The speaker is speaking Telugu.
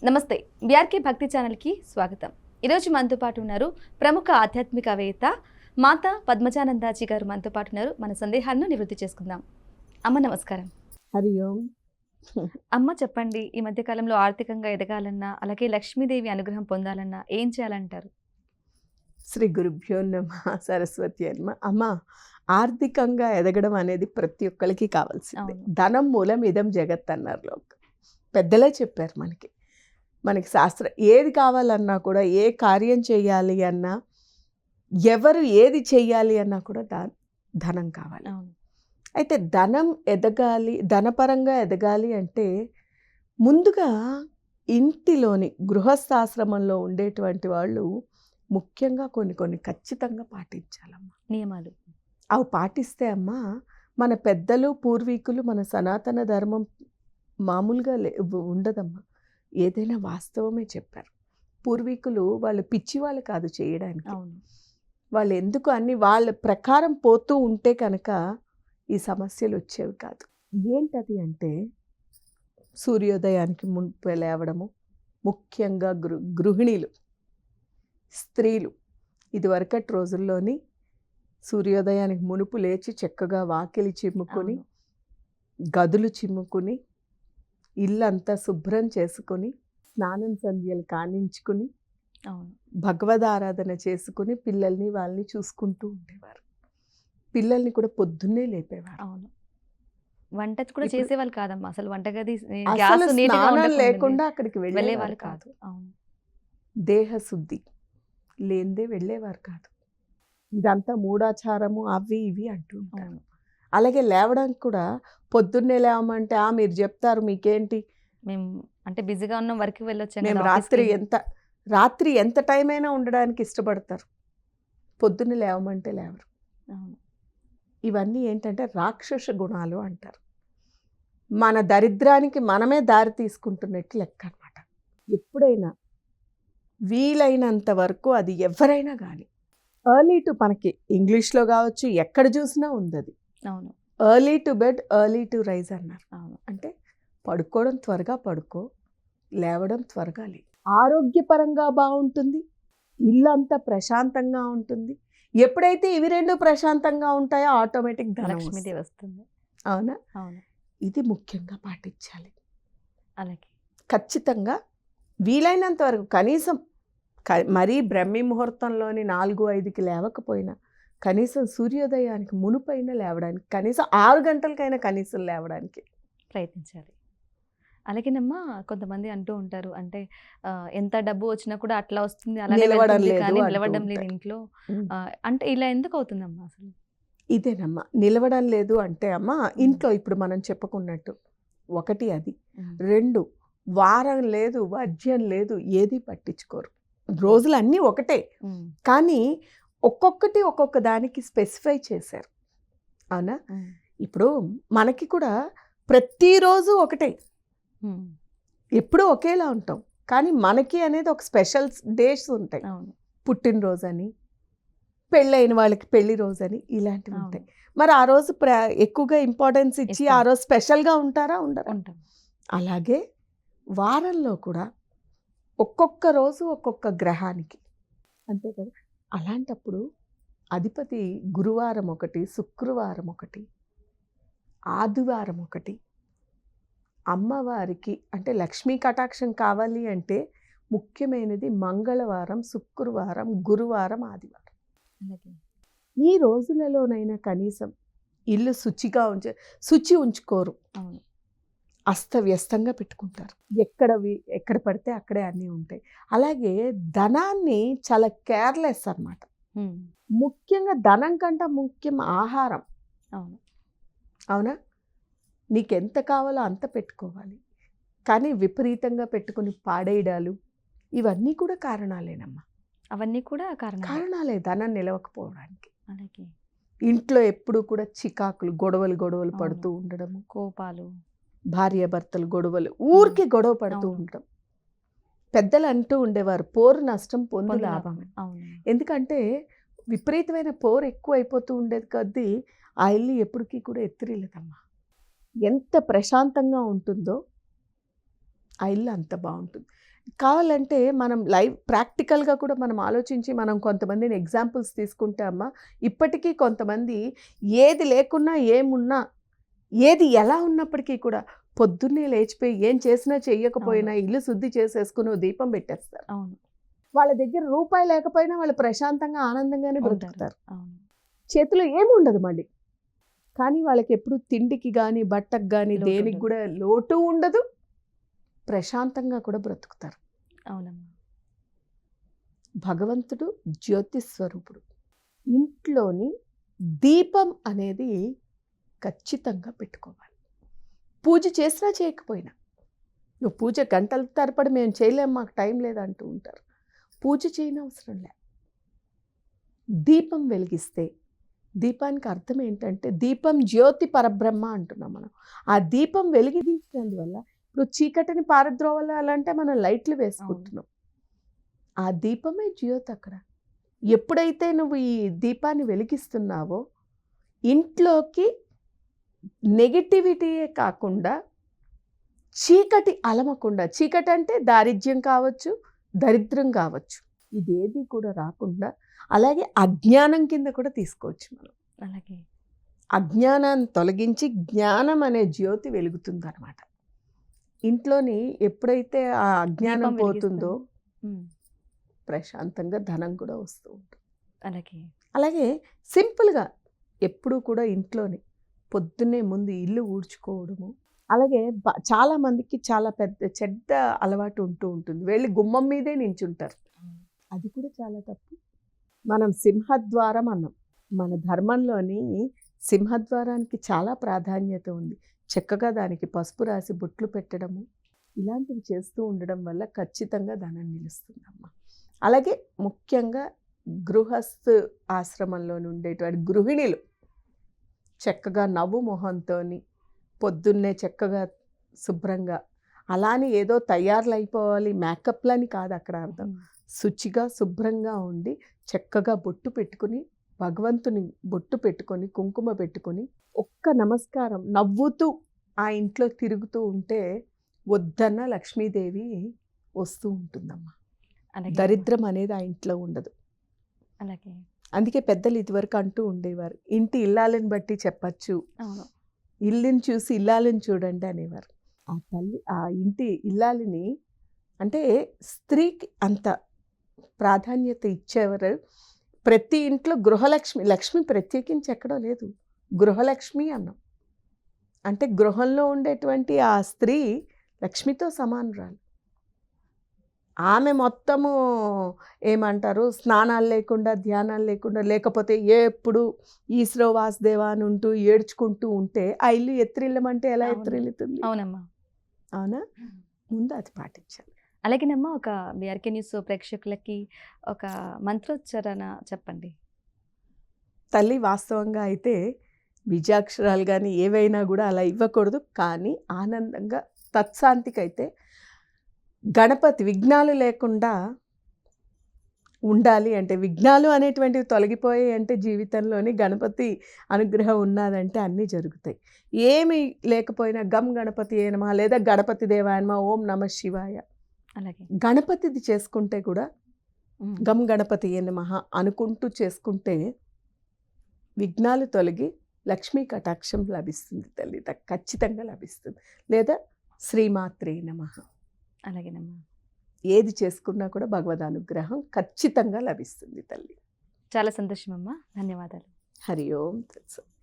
నమస్తే బీఆర్కే భక్తి ఛానల్కి స్వాగతం. ఈరోజు మనతో పాటు ఉన్నారు ప్రముఖ ఆధ్యాత్మికవేత్త మాతా పద్మజానందాజీ గారు మనతో పాటు ఉన్నారు. మన సందేహాలను నివృత్తి చేసుకుందాం. అమ్మ నమస్కారం. హరి ఓం. అమ్మ చెప్పండి, ఈ మధ్య కాలంలో ఆర్థికంగా ఎదగాలన్నా అలాగే లక్ష్మీదేవి అనుగ్రహం పొందాలన్నా ఏం చేయాలంటారు? శ్రీ గురుభ్యో నమః. సరస్వతి అమ్మ, ఆర్థికంగా ఎదగడం అనేది ప్రతి ఒక్కరికి కావాల్సింది. అవును. ధనం మూలం ఇదం జగత్ అన్నారు పెద్దలే చెప్పారు మనకి శాస్త్రం. ఏది కావాలన్నా కూడా, ఏ కార్యం చేయాలి అన్నా, ఎవరు ఏది చెయ్యాలి అన్నా కూడా ధనం కావాలి. అవును. అయితే ధనం ఎదగాలి, ధనపరంగా ఎదగాలి అంటే ముందుగా ఇంటిలోని గృహస్థాశ్రమంలో ఉండేటువంటి వాళ్ళు ముఖ్యంగా కొన్ని ఖచ్చితంగా పాటించాలమ్మా. నియమాలు అవి పాటిస్తే అమ్మా, మన పెద్దలు పూర్వీకులు మన సనాతన ధర్మం మామూలుగా ఉండదమ్మా. ఏదైనా వాస్తవమే చెప్పారు. పూర్వీకులు వాళ్ళు పిచ్చి వాళ్ళు కాదు చేయడానికి. అవును. వాళ్ళు ఎందుకు అన్ని వాళ్ళ ప్రకారం పోతూ ఉంటే కనుక ఈ సమస్యలు వచ్చేవి కాదు. ఏంటది అంటే సూర్యోదయానికి మునుపు లేవడము, ముఖ్యంగా గృహిణీలు, స్త్రీలు ఇదివరకటి రోజుల్లోని సూర్యోదయానికి మునుపు లేచి చక్కగా వాకిలి చిమ్ముకొని, గదులు చిమ్ముకుని, ఇల్లంతా శుభ్రం చేసుకొని, స్నానం సంధ్యలు కానించుకుని, భగవద్ ఆరాధన చేసుకుని పిల్లల్ని వాళ్ళని చూసుకుంటూ ఉండేవారు. పిల్లల్ని కూడా పొద్దున్నే లేపేవారు. అవును. వంట కూడా చేసేవాళ్ళు కాదమ్మా. అసలు వంటగది స్నానం లేకుండా అక్కడికి వెళ్ళేవాళ్ళు కాదు. అవును. దేహ శుద్ధి లేనిదే వెళ్ళేవారు కాదు. ఇదంతా మూఢాచారము అవి ఇవి అంటూ ఉంటారు. అలాగే లేవడానికి కూడా పొద్దున్నే లేవమంటే మీరు చెప్తారు మీకేంటి, మేము అంటే బిజీగా ఉన్నాం, వర్క్కి వెళ్ళొచ్చాం, మేము రాత్రి ఎంత టైం అయినా ఉండడానికి ఇష్టపడతారు. పొద్దున్నే లేవమంటే లేవరు. ఇవన్నీ ఏంటంటే రాక్షస గుణాలు అంటారు. మన దరిద్రానికి మనమే దారి తీసుకుంటున్నట్టు లెక్క అనమాట. ఎప్పుడైనా వీలైనంత వరకు అది ఎవరైనా కానీ ఎర్లీ టు, మనకి ఇంగ్లీష్లో కావచ్చు ఎక్కడ చూసినా ఉంది అది. అవును. Early to bed early to rise అన్నారు. అవును. అంటే పడుకోవడం త్వరగా పడుకో, లేవడం త్వరగా లే. ఆరోగ్యపరంగా బాగుంటుంది, ఇల్లు అంతా ప్రశాంతంగా ఉంటుంది. ఎప్పుడైతే ఇవి రెండు ప్రశాంతంగా ఉంటాయో ఆటోమేటిక్ లక్ష్మీదేవి వస్తుంది. అవునా? అవును. ఇది ముఖ్యంగా పాటించాలి. అలాగే ఖచ్చితంగా వీలైనంత వరకు కనీసం మరీ బ్రహ్మీ ముహూర్తంలోని 4-5కి లేవకపోయినా కనీసం సూర్యోదయానికి మునుపైనా లేవడానికి, కనీసం 6 గంటలకైనా కనీసం లేవడానికి ప్రయత్నించాలి. అలాగేనమ్మా, కొంతమంది అంటూ ఉంటారు, అంటే ఎంత డబ్బు వచ్చినా కూడా అట్లా వస్తుంది, అలా నిలవడం లేదు ఇంట్లో. అంటే ఇలా ఎందుకు అవుతుందమ్మా అసలు? ఇదేనమ్మా, నిలవడం లేదు అంటే అమ్మా, ఇంట్లో ఇప్పుడు మనం చెప్పుకున్నట్టు ఒకటి అది. 2, వారం లేదు, వర్జ్యం లేదు, ఏది పట్టించుకోరు. రోజులు అన్నీ ఒకటే, కానీ ఒక్కొక్కటి ఒక్కొక్క దానికి స్పెసిఫై చేశారు. అవునా? ఇప్పుడు మనకి కూడా ప్రతిరోజు ఒకటే, ఎప్పుడూ ఒకేలా ఉంటాం, కానీ మనకి అనేది ఒక స్పెషల్ డేస్ ఉంటాయి. పుట్టినరోజు అని, పెళ్ళైన వాళ్ళకి పెళ్లి రోజు అని, ఇలాంటివి ఉంటాయి. మరి ఆ రోజు ఎక్కువగా ఇంపార్టెన్స్ ఇచ్చి ఆ రోజు స్పెషల్గా ఉంటారా? ఉండరు. అలాగే వారంలో కూడా ఒక్కొక్క రోజు ఒక్కొక్క గ్రహానికి, అంతే కదా. అలాంటప్పుడు అధిపతి గురువారం ఒకటి, శుక్రవారం ఒకటి, ఆదివారం ఒకటి, అమ్మవారికి అంటే లక్ష్మీ కటాక్షం కావాలి అంటే ముఖ్యమైనది మంగళవారం, శుక్రవారం, గురువారం, ఆదివారం. ఈ రోజులలోనైనా కనీసం ఇల్లు శుచి ఉంచుకోరు. అస్తవ్యస్తంగా పెట్టుకుంటారు. ఎక్కడ పడితే అక్కడే అన్నీ ఉంటాయి. అలాగే ధనాన్ని చాలా కేర్లెస్ అన్నమాట. ముఖ్యంగా ధనం కంటే ముఖ్యం ఆహారం. అవునా? నీకెంత కావాలో అంత పెట్టుకోవాలి, కానీ విపరీతంగా పెట్టుకుని పాడేయడాలు ఇవన్నీ కూడా కారణాలేనమ్మా. అవన్నీ కూడా కారణాలే ధనం నిలవకపోవడానికి. అలాగే ఇంట్లో ఎప్పుడు కూడా చికాకులు, గొడవలు పడుతూ ఉండడము, కోపాలు, భార్యాభర్తలు గొడవలు, ఊరికి గొడవ పడుతూ ఉండడం. పెద్దలు అంటూ ఉండేవారు, పోరు నష్టం పొందు లాభమే. ఎందుకంటే విపరీతమైన పోరు ఎక్కువ అయిపోతూ ఉండేది కొద్దీ ఆ ఇల్లు ఎప్పటికీ కూడా ఎత్తిరిల్లదమ్మా. ఎంత ప్రశాంతంగా ఉంటుందో ఆ ఇల్లు అంత బాగుంటుంది. కావాలంటే మనం లైవ్ ప్రాక్టికల్గా కూడా మనం ఆలోచించి మనం కొంతమందిని ఎగ్జాంపుల్స్ తీసుకుంటే అమ్మ, ఇప్పటికీ కొంతమంది ఏది లేకున్నా ఏమున్నా ఏది ఎలా ఉన్నప్పటికీ కూడా పొద్దున్నే లేచిపోయి ఏం చేసినా చెయ్యకపోయినా ఇల్లు శుద్ధి చేసేసుకుని ఓ దీపం పెట్టేస్తారు. అవును. వాళ్ళ దగ్గర రూపాయి లేకపోయినా వాళ్ళు ప్రశాంతంగా ఆనందంగానే ఉంటారు. బ్రతుకుతారు. అవును. చేతిలో ఏముండదు మళ్ళీ. కానీ వాళ్ళకి ఎప్పుడు తిండికి కానీ బట్టకు కానీ లోటు దేనికి ఉండదు. కూడా లోటు ఉండదు. ప్రశాంతంగా కూడా బ్రతుకుతారు. అవునమ్మా. భగవంతుడు జ్యోతి స్వరూపుడు. ఇంట్లోని దీపం అనేది ఖచ్చితంగా పెట్టుకోవాలి. పూజ చేసినా చేయకపోయినా. నువ్వు పూజ గంటల తరబడి మేము చేయలేము, మాకు టైం లేదంటూ ఉంటారు. పూజ చేయనవసరం లే. దీపం వెలిగిస్తే, దీపానికి అర్థం ఏంటంటే దీపం జ్యోతి పరబ్రహ్మ అంటున్నాం మనం. ఆ దీపం వెలిగించినందువల్ల ఇప్పుడు చీకటిని పారద్రోవాలంటే మనం లైట్లు వేసుకుంటున్నాం. ఆ దీపమే జ్యోతి అక్కడ. ఎప్పుడైతే నువ్వు ఈ దీపాన్ని వెలిగిస్తున్నావో ఇంట్లోకి నెగటివిటీయే కాకుండా చీకటి అలమకుండా, చీకటి అంటే దారిద్ర్యం కావచ్చు, దరిద్రం కావచ్చు, ఇదేది కూడా రాకుండా, అలాగే అజ్ఞానం కింద కూడా తీసుకోవచ్చు మనం. అలాగే అజ్ఞానాన్ని తొలగించి జ్ఞానం అనే జ్యోతి వెలుగుతుంది అనమాట. ఇంట్లోని ఎప్పుడైతే ఆ అజ్ఞానం దీపం పోతుందో ఉమ్, ప్రశాంతంగా ధనం కూడా వస్తూ ఉంటుంది. అలాగే అలాగే సింపుల్గా ఎప్పుడూ కూడా ఇంట్లోనే పొద్దున్నే ముందు ఇల్లు ఊడ్చుకోవడము. అలాగే చాలామందికి చాలా పెద్ద చెడ్డ అలవాటు ఉంటూ ఉంటుంది. వెళ్ళి గుమ్మం మీదే నించుంటారు. అది కూడా చాలా తప్పు. మనం సింహద్వారం అన్నాం. మన ధర్మంలోని సింహద్వారానికి చాలా ప్రాధాన్యత ఉంది. చక్కగా దానికి పసుపు రాసి బొట్లు పెట్టడము ఇలాంటివి చేస్తూ ఉండడం వల్ల ఖచ్చితంగా ధనం నిలుస్తుందమ్మా. అలాగే ముఖ్యంగా గృహస్థ ఆశ్రమంలో ఉండేటువంటి గృహిణులు చక్కగా నవ్వు మొహంతోని పొద్దున్నే చక్కగా శుభ్రంగా, అలాని ఏదో తయారులు అయిపోవాలి మేకప్లని కాదు అక్కడ అర్థం. శుచిగా శుభ్రంగా ఉండి చక్కగా బొట్టు పెట్టుకుని, భగవంతుని బొట్టు పెట్టుకొని కుంకుమ పెట్టుకొని ఒక్క నమస్కారం నవ్వుతూ ఆ ఇంట్లో తిరుగుతూ ఉంటే వద్దన్న లక్ష్మీదేవి వస్తూ ఉంటుందమ్మా. అలాగే దరిద్రం అనేది ఆ ఇంట్లో ఉండదు. అలాగే అందుకే పెద్దలు ఇదివరకు అంటూ ఉండేవారు, ఇంటి ఇల్లాలని బట్టి చెప్పచ్చు, అవును. ఇల్లుని చూసి ఇల్లాలని చూడండి అనేవారు. ఆ తల్లి ఆ ఇంటి ఇల్లాలిని అంటే స్త్రీకి అంత ప్రాధాన్యత ఇచ్చేవారు. ప్రతి ఇంట్లో గృహలక్ష్మి, లక్ష్మి ప్రత్యేకించి ఎక్కడో లేదు, గృహలక్ష్మి అన్నాం. అంటే గృహంలో ఉండేటువంటి ఆ స్త్రీ లక్ష్మితో సమానురాలు. ఆమె మొత్తము ఏమంటారు స్నానాలు లేకుండా ధ్యానాలు లేకుండా, లేకపోతే ఎప్పుడు ఈశ్వరో వాసుదేవ అని ఉంటూ ఏడ్చుకుంటూ ఉంటే ఆ ఇల్లు ఎత్తిరిల్లమంటే ఎలా అవును. ఎత్తిరిల్లుతుంది? అవునమ్మా. అవునా? ముందు అది పాటించాలి. అలాగేనమ్మా, ఒక బీఆర్కే న్యూస్ ప్రేక్షకులకి ఒక మంత్రోచ్చారణ చెప్పండి. తల్లి వాస్తవంగా అయితే బీజాక్షరాలు కానీ ఏవైనా కూడా అలా ఇవ్వకూడదు. కానీ ఆనందంగా తత్శాంతికైతే గణపతి విఘ్నాలు లేకుండా ఉండాలి అంటే, విఘ్నాలు అనేటువంటివి తొలగిపోయాయి అంటే జీవితంలోని గణపతి అనుగ్రహం ఉన్నదంటే అన్నీ జరుగుతాయి. ఏమి లేకపోయినా గం గణపతి ఏ నమః లేదా గణపతి దేవాయ నమః, ఓం నమ శివాయ, అలాగే గణపతిది చేసుకుంటే కూడా గం గణపతి ఏ నమః అనుకుంటూ చేసుకుంటే విఘ్నాలు తొలగి లక్ష్మీ కటాక్షం లభిస్తుంది తల్లి, ఖచ్చితంగా లభిస్తుంది. లేదా శ్రీమాత్రే నమః, అలాగేనమ్మా. ఏది చేసుకున్నా కూడా భగవద్ అనుగ్రహం ఖచ్చితంగా లభిస్తుంది తల్లి. చాలా సంతోషం అమ్మా. ధన్యవాదాలు. హరి ఓం తత్సత్.